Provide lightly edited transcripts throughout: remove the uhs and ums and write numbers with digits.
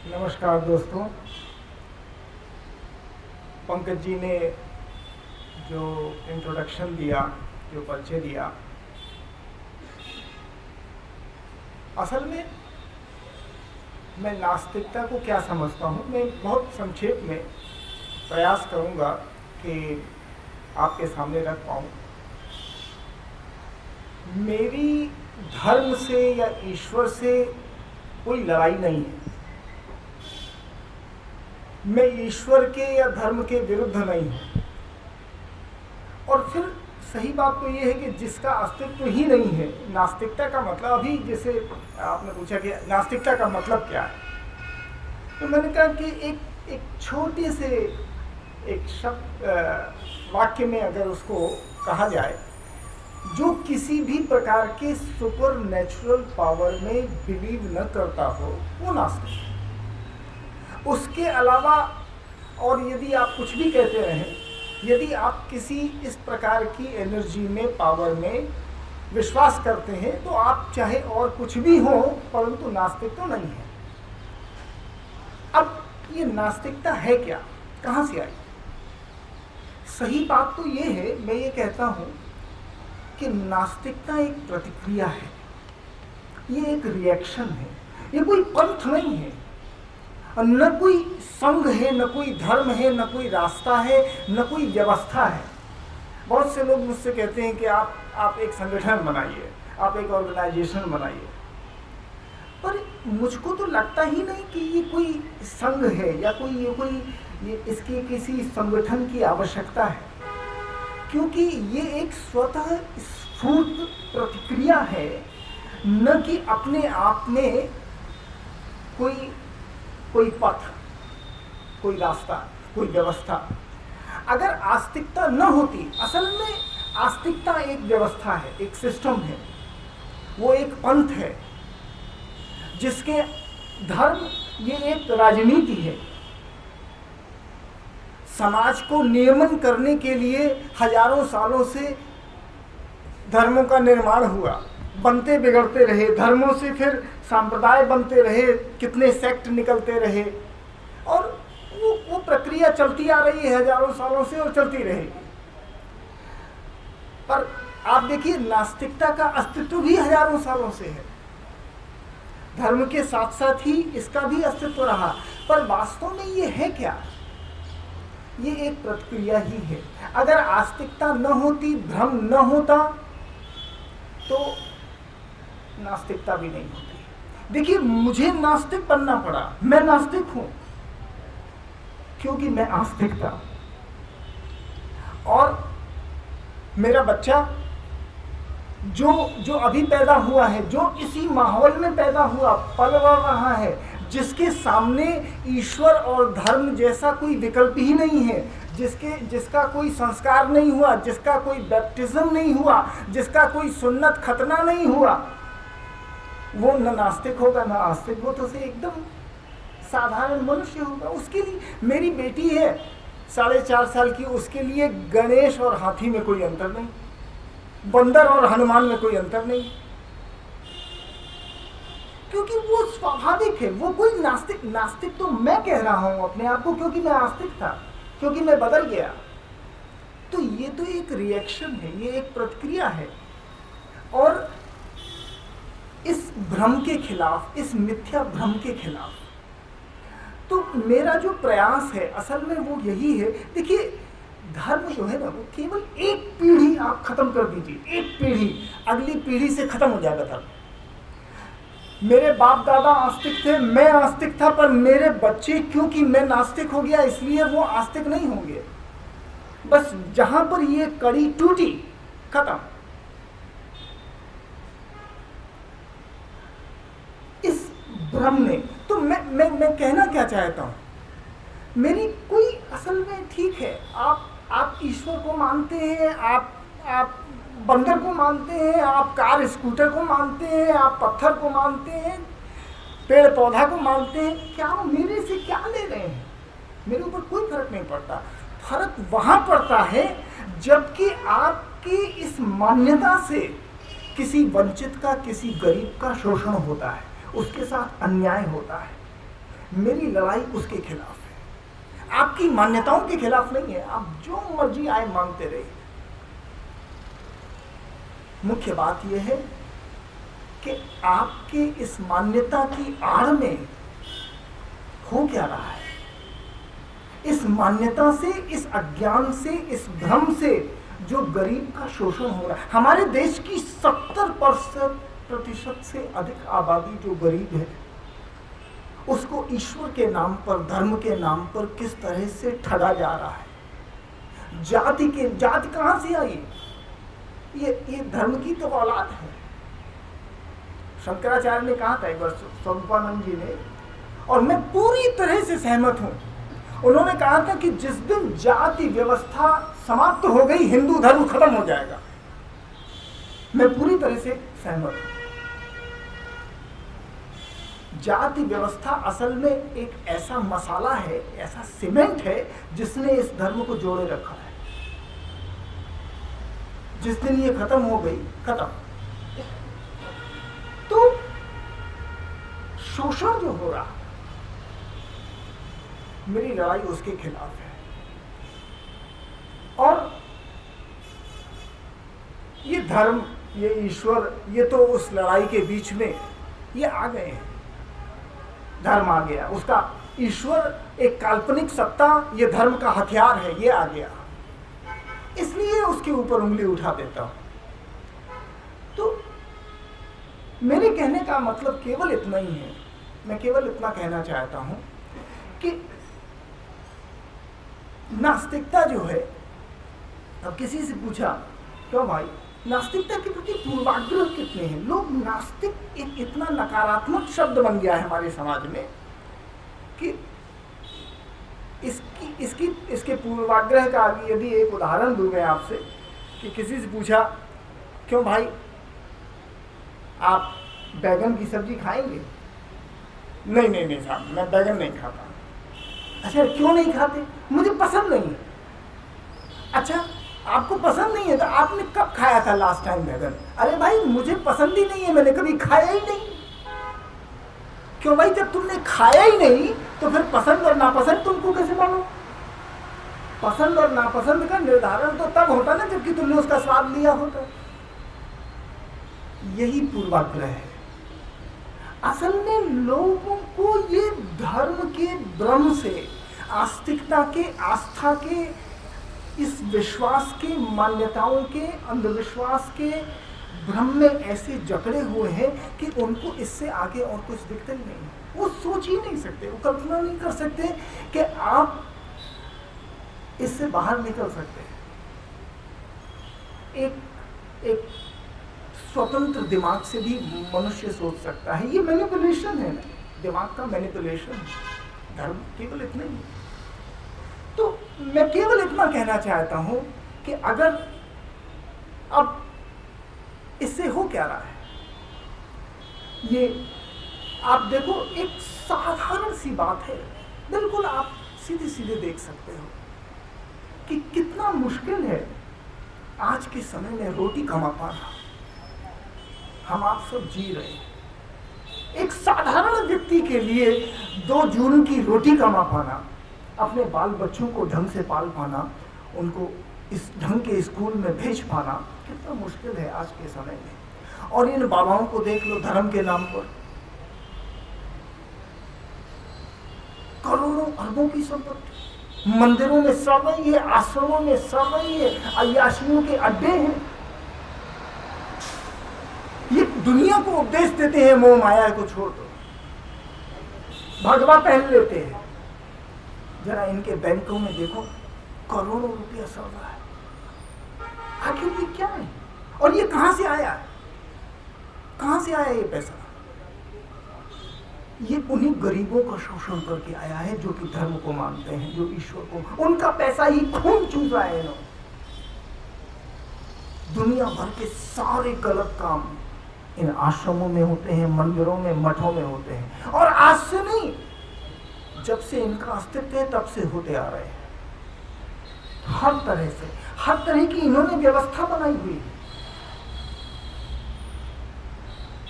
नमस्कार दोस्तों। पंकज जी ने जो इंट्रोडक्शन दिया, जो परिचय दिया, असल में मैं नास्तिकता को क्या समझता हूँ, मैं बहुत संक्षेप में प्रयास करूँगा कि आपके सामने रख पाऊँ। मेरी धर्म से या ईश्वर से कोई लड़ाई नहीं है। मैं ईश्वर के या धर्म के विरुद्ध नहीं हूँ। और फिर सही बात तो ये है कि जिसका अस्तित्व ही नहीं है, नास्तिकता का मतलब, अभी जैसे आपने पूछा कि नास्तिकता का मतलब क्या है, तो मैंने कहा कि एक छोटे से एक शब्द वाक्य में अगर उसको कहा जाए, जो किसी भी प्रकार के सुपर नेचुरल पावर में बिलीव न करता हो, वो नास्तिक है। उसके अलावा और यदि आप कुछ भी कहते रहें, यदि आप किसी इस प्रकार की एनर्जी में, पावर में विश्वास करते हैं, तो आप चाहे और कुछ भी हो, परंतु नास्तिक तो नहीं है। अब ये नास्तिकता है क्या, कहाँ से आई? सही बात तो ये है, मैं ये कहता हूँ कि नास्तिकता एक प्रतिक्रिया है, ये एक रिएक्शन है, ये कोई पंथ नहीं है, न कोई संघ है, न कोई धर्म है, न कोई रास्ता है, न कोई व्यवस्था है। बहुत से लोग मुझसे कहते हैं कि आप एक संगठन बनाइए, आप एक ऑर्गेनाइजेशन बनाइए, पर मुझको तो लगता ही नहीं कि ये कोई संघ है या ये इसकी किसी संगठन की आवश्यकता है, क्योंकि ये एक स्वतः स्फूर्त प्रतिक्रिया है, न कि अपने आप में कोई पथ, कोई रास्ता, कोई व्यवस्था। अगर आस्तिकता न होती, असल में आस्तिकता एक व्यवस्था है, एक सिस्टम है, वो एक पंथ है, जिसके धर्म, ये एक राजनीति है। समाज को नियमन करने के लिए हजारों सालों से धर्मों का निर्माण हुआ, बनते बिगड़ते रहे, धर्मों से फिर संप्रदाय बनते रहे, कितने सेक्ट निकलते रहे, और वो प्रक्रिया चलती आ रही है हजारों सालों से और चलती रहेगी। पर आप देखिए, नास्तिकता का अस्तित्व भी हजारों सालों से है, धर्म के साथ साथ ही इसका भी अस्तित्व रहा, पर वास्तव में ये है क्या? ये एक प्रतिक्रिया ही है। अगर आस्तिकता न होती, भ्रम न होता, तो नास्तिकता भी नहीं होती। देखिए, मुझे नास्तिक बनना पड़ा, मैं नास्तिक हूं क्योंकि मैं आस्तिक था, और मेरा बच्चा जो अभी पैदा हुआ है, जो इसी माहौल में पैदा हुआ, पल रहा है, जिसके सामने ईश्वर और धर्म जैसा कोई विकल्प ही नहीं है, जिसका कोई संस्कार नहीं हुआ, जिसका कोई बैप्टिज्म नहीं हुआ, जिसका कोई सुन्नत खतना नहीं हुआ, वो न नास्तिक होगा न आस्तिक, वो तो से एकदम साधारण मनुष्य होगा। उसके लिए, मेरी बेटी है 4.5 साल की, उसके लिए गणेश और हाथी में कोई अंतर नहीं, बंदर और हनुमान में कोई अंतर नहीं, क्योंकि वो स्वाभाविक है। वो कोई नास्तिक तो मैं कह रहा हूं अपने आप को, क्योंकि मैं आस्तिक था, क्योंकि मैं बदल गया। तो ये तो एक रिएक्शन है, ये एक प्रतिक्रिया है, और इस भ्रम के खिलाफ, इस मिथ्या भ्रम के खिलाफ तो मेरा जो प्रयास है, असल में वो यही है। देखिए, धर्म जो है ना, वो केवल एक पीढ़ी आप खत्म कर दीजिए, एक पीढ़ी, अगली पीढ़ी से खत्म हो जाएगा धर्म। मेरे बाप दादा आस्तिक थे, मैं आस्तिक था, पर मेरे बच्चे, क्योंकि मैं नास्तिक हो गया, इसलिए वो आस्तिक नहीं होंगे। बस जहां पर ये कड़ी टूटी, खत्म। इस भ्रम ने, तो मैं कहना क्या चाहता हूं, मेरी कोई, असल में ठीक है, आप ईश्वर को मानते हैं, आप बंदर को मानते हैं, आप कार स्कूटर को मानते हैं, आप पत्थर को मानते हैं, पेड़ पौधा को मानते हैं, क्या मेरे से क्या ले रहे हैं? मेरे ऊपर कोई फर्क नहीं पड़ता। फर्क वहां पड़ता है जबकि आपकी इस मान्यता से किसी वंचित का, किसी गरीब का शोषण होता है, उसके साथ अन्याय होता है। मेरी लड़ाई उसके खिलाफ है, आपकी मान्यताओं के खिलाफ नहीं है। आप जो मर्जी आए मानते रहिए। मुख्य बात यह है कि आपके इस मान्यता की आड़ में हो क्या रहा है। इस मान्यता से, इस अज्ञान से, इस भ्रम से जो गरीब का शोषण हो रहा है। हमारे देश की 70% से अधिक आबादी जो गरीब है, उसको ईश्वर के नाम पर, धर्म के नाम पर किस तरह से ठगा जा रहा है। जाति कहां से आई? ये धर्म की तो औलाद है। शंकराचार्य ने कहा था एक बार स्वरूपानंद जी ने, और मैं पूरी तरह से सहमत हूं। उन्होंने कहा था कि जिस दिन जाति व्यवस्था समाप्त हो गई, हिंदू धर्म खत्म हो जाएगा। मैं पूरी तरह से सहमत हूं। जाति व्यवस्था असल में एक ऐसा मसाला है, ऐसा सीमेंट है जिसने इस धर्म को जोड़े रखा है। जिस दिन ये खत्म हो गई, खत्म। तो शोषण जो हो रहा, मेरी लड़ाई उसके खिलाफ है। और ये धर्म, ये ईश्वर, ये तो उस लड़ाई के बीच में ये आ गए हैं। धर्म आ गया, उसका ईश्वर एक काल्पनिक सत्ता, ये धर्म का हथियार है, ये आ गया, इसलिए उसके ऊपर उंगली उठा देता हूं। तो मेरे कहने का मतलब केवल इतना ही है। मैं केवल इतना कहना चाहता हूं कि नास्तिकता जो है, अब किसी से पूछा, क्यों भाई नास्तिकता के प्रति पूर्वाग्रह कितने हैं? लोग नास्तिक एक इतना नकारात्मक शब्द बन गया है हमारे समाज में कि इसके पूर्वाग्रह का यदि एक उदाहरण दूं मैं आपसे, कि किसी से पूछा, क्यों भाई आप बैगन की सब्जी खाएंगे? नहीं साहब, मैं बैगन नहीं खाता। अच्छा, क्यों नहीं खाते? मुझे पसंद नहीं है। अच्छा, आपको पसंद नहीं है तो आपने कब खाया था लास्ट टाइम बैगन? अरे भाई, मुझे पसंद ही नहीं है, मैंने कभी खाया ही नहीं। क्यों भाई, जब तुमने खाया ही नहीं तो फिर पसंद और नापसंद तुमको कैसे मालूम? पसंद और नापसंद का निर्धारण तो तब होता ना जबकि तुमने उसका स्वाद लिया होता। यही पूर्वाग्रह है। असल में लोगों को ये धर्म के भ्रम से, आस्तिकता के, आस्था के, इस विश्वास के, मान्यताओं के, अंधविश्वास के भ्रम में ऐसे जकड़े हुए हैं कि उनको इससे आगे और कुछ दिखता ही नहीं। वो सोच ही नहीं सकते, वो कल्पना नहीं कर सकते कि आप इससे बाहर निकल सकते हैं। एक स्वतंत्र दिमाग से भी मनुष्य सोच सकता है। ये मैनिपुलेशन है ना, दिमाग का मैनिपुलेशन है। धर्म केवल इतना ही। तो मैं केवल इतना कहना चाहता हूं कि अगर अब इससे हो क्या रहा है, ये आप देखो, एक साधारण सी बात है, बिल्कुल आप सीधे सीधे देख सकते हो कि कितना मुश्किल है आज के समय में रोटी कमा पाना। हम आप सब जी रहे हैं। एक साधारण व्यक्ति के लिए 2 जून की रोटी कमा पाना, अपने बाल बच्चों को ढंग से पाल पाना, उनको इस ढंग के स्कूल में भेज पाना कितना मुश्किल है आज के समय में। और इन बाबाओं को देख लो, धर्म के नाम पर करोड़ों अरबों की संपत्ति, मंदिरों में सब रही है, आश्रमों में सब रही है, अय्याशियों के अड्डे हैं। ये दुनिया को उपदेश देते हैं, मोह माया को छोड़ दो, भगवा पहन लेते हैं। जरा इनके बैंकों में देखो, करोड़ों रुपया सब रहा है। आखिर ये क्या है? और ये कहां से आया? कहां से आया ये पैसा? ये उन्हीं गरीबों का शोषण करके आया है जो कि धर्म को मानते हैं, जो ईश्वर को, उनका पैसा ही खून चूस रहा है। दुनिया भर के सारे गलत काम इन आश्रमों में होते हैं, मंदिरों में, मठों में होते हैं। और आज से नहीं, जब से इनका अस्तित्व है तब से होते आ रहे हैं। हर तरह से, हर तरह की इन्होंने व्यवस्था बनाई हुई है।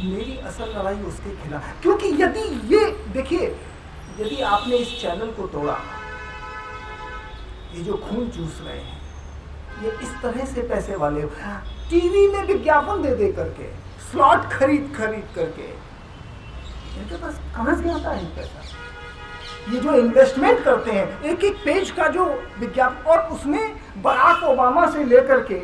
मेरी असल लड़ाई उसके खिलाफ, क्योंकि यदि ये देखिए, यदि आपने इस चैनल को तोड़ा, ये जो खून चूस रहे हैं, ये इस तरह से पैसे वाले टीवी में विज्ञापन दे करके, स्लॉट खरीद करके, इनके पास कहां से आता है पैसा? ये जो इन्वेस्टमेंट करते हैं, एक एक पेज का जो विज्ञापन, और उसमें बराक ओबामा से लेकर के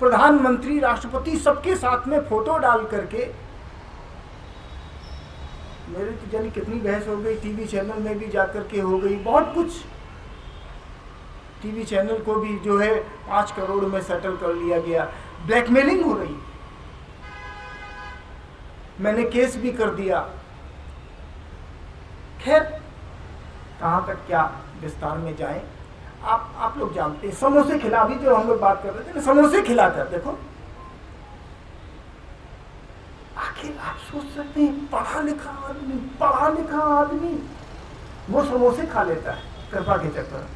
प्रधानमंत्री, राष्ट्रपति सबके साथ में फोटो डाल करके, मेरी तो जानी कितनी बहस हो गई, टीवी चैनल में भी जाकर के हो गई, बहुत कुछ। टीवी चैनल को भी जो है 5 करोड़ में सेटल कर लिया गया, ब्लैकमेलिंग हो रही। मैंने केस भी कर दिया। खैर, कहां तक क्या विस्तार में जाएं, आप लोग जानते हैं। समोसे खिला, भी जो हम लोग बात कर रहे थे, समोसे खिलाकर देखो, आखिर आप सोच सकते हैं पढ़ा लिखा आदमी वो समोसे खा लेता है कृपा के चक्कर में?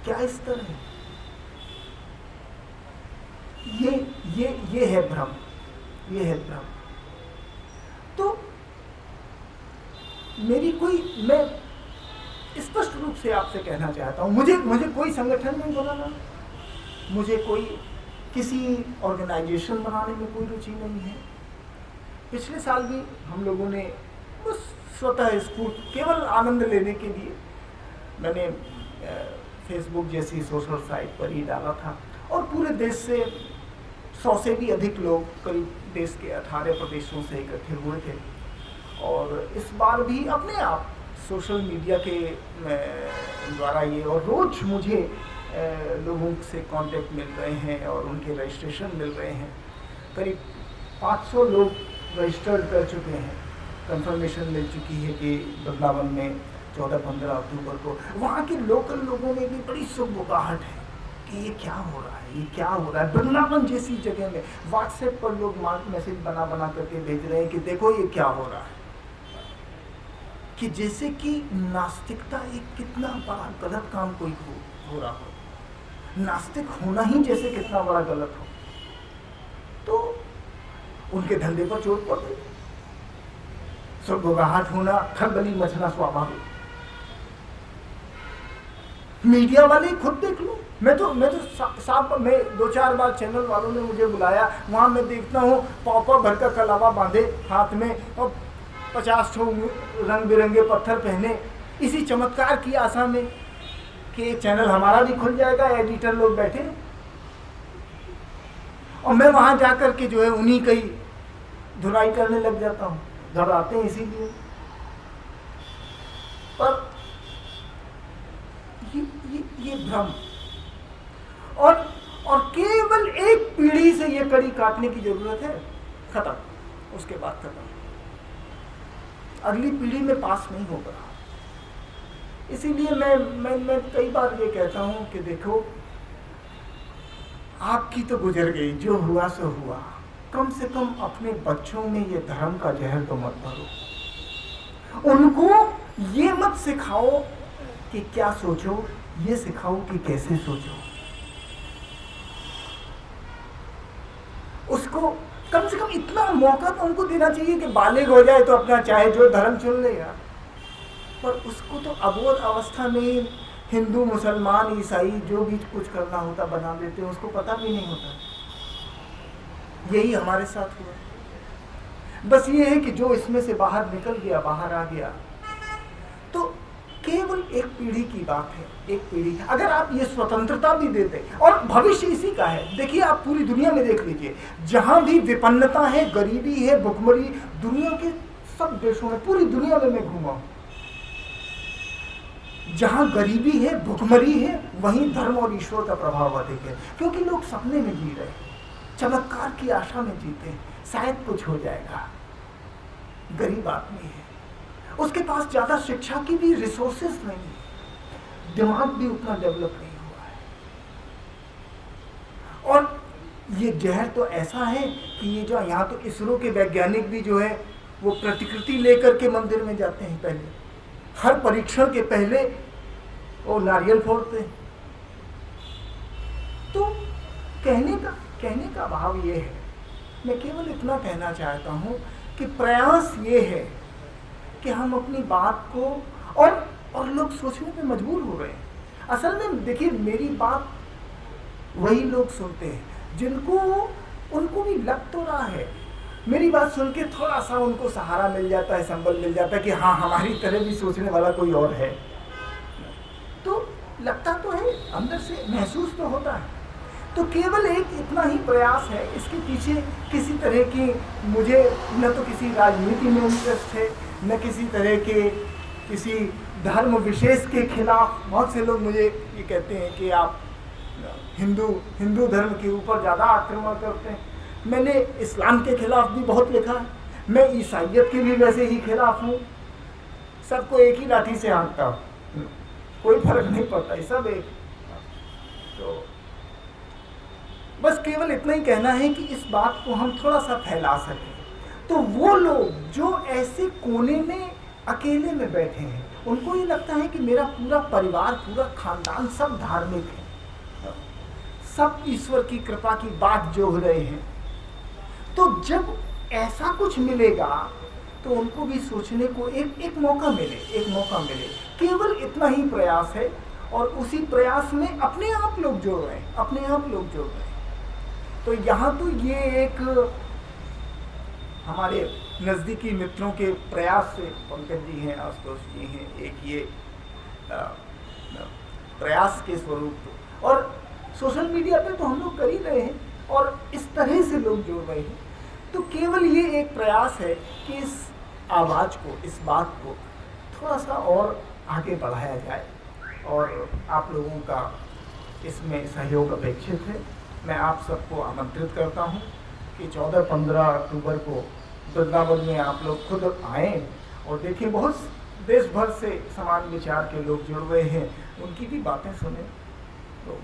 क्या इस तरह? ये है भ्रम, ये है भ्रम। तो मैं स्पष्ट रूप से आपसे कहना चाहता हूं, मुझे कोई संगठन नहीं बनाना, मुझे कोई किसी ऑर्गेनाइजेशन बनाने में कोई रुचि नहीं है। पिछले साल भी हम लोगों ने बस स्वतः स्फूर्त, केवल आनंद लेने के लिए मैंने फेसबुक जैसी सोशल साइट पर ही डाला था, और पूरे देश से 100 से भी अधिक लोग, करीब देश के 18 प्रदेशों से इकट्ठे हुए थे। और इस बार भी अपने आप सोशल मीडिया के द्वारा ये, और रोज मुझे लोगों से कांटेक्ट मिल रहे हैं और उनके रजिस्ट्रेशन मिल रहे हैं। करीब 500 लोग रजिस्टर्ड कर चुके हैं, कंफर्मेशन मिल चुकी है कि वृंदावन में 14-15 अक्टूबर को। वहाँ के लोकल लोगों में भी बड़ी सुगबुगाहट है कि ये क्या हो रहा है, ये क्या हो रहा है। वृंदावन जैसी जगह में व्हाट्सएप पर लोग मैसेज बना करके भेज रहे हैं कि देखो ये क्या हो रहा है, कि जैसे कि नास्तिकता एक कितना बड़ा गलत काम कोई हो रहा हो, नास्तिक होना ही जैसे कितना बड़ा गलत हो। तो उनके धंधे पर चोट पड़ गई, सुगबुगाहट होना, खलबली मचना स्वाभाविक। मीडिया वाले खुद देख लो, मैं तो साफ, मैं 2-4 बार चैनल वालों ने मुझे बुलाया, वहां मैं देखता हूँ पाव भर का कलावा बांधे हाथ में और 50 रंग बिरंगे पत्थर पहने, इसी चमत्कार की आशा में कि एक चैनल हमारा भी खुल जाएगा, एडिटर लोग बैठे, और मैं वहां जाकर के जो है उन्हीं की धुलाई करने लग जाता हूँ। घबराते हैं इसीलिए। पर ये भ्रम, और केवल एक पीढ़ी से ये कड़ी काटने की जरूरत है, खत्म, उसके बाद खत्म, अगली पीढ़ी में पास नहीं होगा। इसीलिए मैं कई बार ये कहता हूं कि देखो, आपकी तो गुजर गई, जो हुआ सो हुआ, कम से कम अपने बच्चों में ये धर्म का जहर तो मत भरो। उनको ये मत सिखाओ कि क्या सोचो, ये सिखाओ कि कैसे सोचो। उसको कम से कम इतना मौका तो उनको देना चाहिए कि बालिग हो जाए तो अपना चाहे जो धर्म चुन लेगा, पर उसको तो अबोध अवस्था में हिंदू, मुसलमान, ईसाई जो भी कुछ करना होता बना देते हैं, उसको पता भी नहीं होता। यही हमारे साथ हुआ। बस ये है कि जो इसमें से बाहर निकल गया, बाहर आ गया, तो केवल एक पीढ़ी की बात है, एक पीढ़ी। अगर आप ये स्वतंत्रता भी देते, और भविष्य इसी का है, देखिए आप पूरी दुनिया में देख लीजिए, जहां भी विपन्नता है, गरीबी है, भुखमरी, दुनिया के सब देशों में, पूरी दुनिया में मैं घूमा हूं, जहां गरीबी है, भुखमरी है, वहीं धर्म और ईश्वर का प्रभाव अधिक है। क्योंकि लोग सपने में जी रहे हैं, चमत्कार की आशा में जीते हैं, शायद कुछ हो जाएगा। गरीब आदमी है, उसके पास ज्यादा शिक्षा की भी रिसोर्सेस नहीं है, दिमाग भी उतना डेवलप नहीं हुआ है। और ये जहर तो ऐसा है कि ये जो यहाँ तो इसरो के वैज्ञानिक भी जो है वो प्रतिकृति लेकर के मंदिर में जाते हैं, पहले हर परीक्षण के पहले वो नारियल फोड़ते हैं। तो कहने का भाव ये है, मैं केवल इतना कहना चाहता हूँ कि प्रयास ये है कि हम अपनी बात को और लोग सोचने पे मजबूर हो रहे हैं। असल में देखिए, मेरी बात वही लोग सुनते हैं जिनको उनको भी लग तो रहा है, मेरी बात सुन के थोड़ा सा उनको सहारा मिल जाता है, संबल मिल जाता है कि हाँ, हमारी तरह भी सोचने वाला कोई और है। तो लगता तो है, अंदर से महसूस तो होता है। तो केवल एक इतना ही प्रयास है, इसके पीछे किसी तरह की मुझे न तो किसी राजनीति में इंटरेस्ट है, न किसी तरह के किसी धर्म विशेष के खिलाफ। बहुत से लोग मुझे ये कहते हैं कि आप हिंदू धर्म के ऊपर ज़्यादा आक्रमण करते हैं। मैंने इस्लाम के खिलाफ भी बहुत लिखा है, मैं ईसाइयत के भी वैसे ही खिलाफ हूँ। सबको एक ही लाठी से हाँकता हूँ, कोई फर्क नहीं पड़ता, सब एक। तो बस केवल इतना ही कहना है कि इस बात को हम थोड़ा सा फैला सकें। तो वो लोग जो ऐसे कोने में अकेले में बैठे हैं, उनको ये लगता है कि मेरा पूरा परिवार, पूरा खानदान सब धार्मिक है, सब ईश्वर की कृपा की बात जो हो रहे हैं। तो जब ऐसा कुछ मिलेगा तो उनको भी सोचने को एक मौका मिले। केवल इतना ही प्रयास है, और उसी प्रयास में अपने आप लोग जोड़ रहे हैं। तो यहाँ तो ये एक हमारे नज़दीकी मित्रों के प्रयास से, पंकज जी हैं, आशुतोष जी हैं, एक ये प्रयास के स्वरूप, और सोशल मीडिया पे तो हम लोग कर ही रहे हैं, और इस तरह से लोग जोड़ रहे हैं। तो केवल ये एक प्रयास है कि इस आवाज़ को, इस बात को थोड़ा सा और आगे बढ़ाया जाए, और आप लोगों का इसमें सहयोग अपेक्षित है। मैं आप सबको आमंत्रित करता हूँ कि 14-15 अक्टूबर को वृंदावन में आप लोग खुद आएँ और देखें, बहुत देश भर से समान विचार के लोग जुड़ रहे हैं, उनकी भी बातें सुने। तो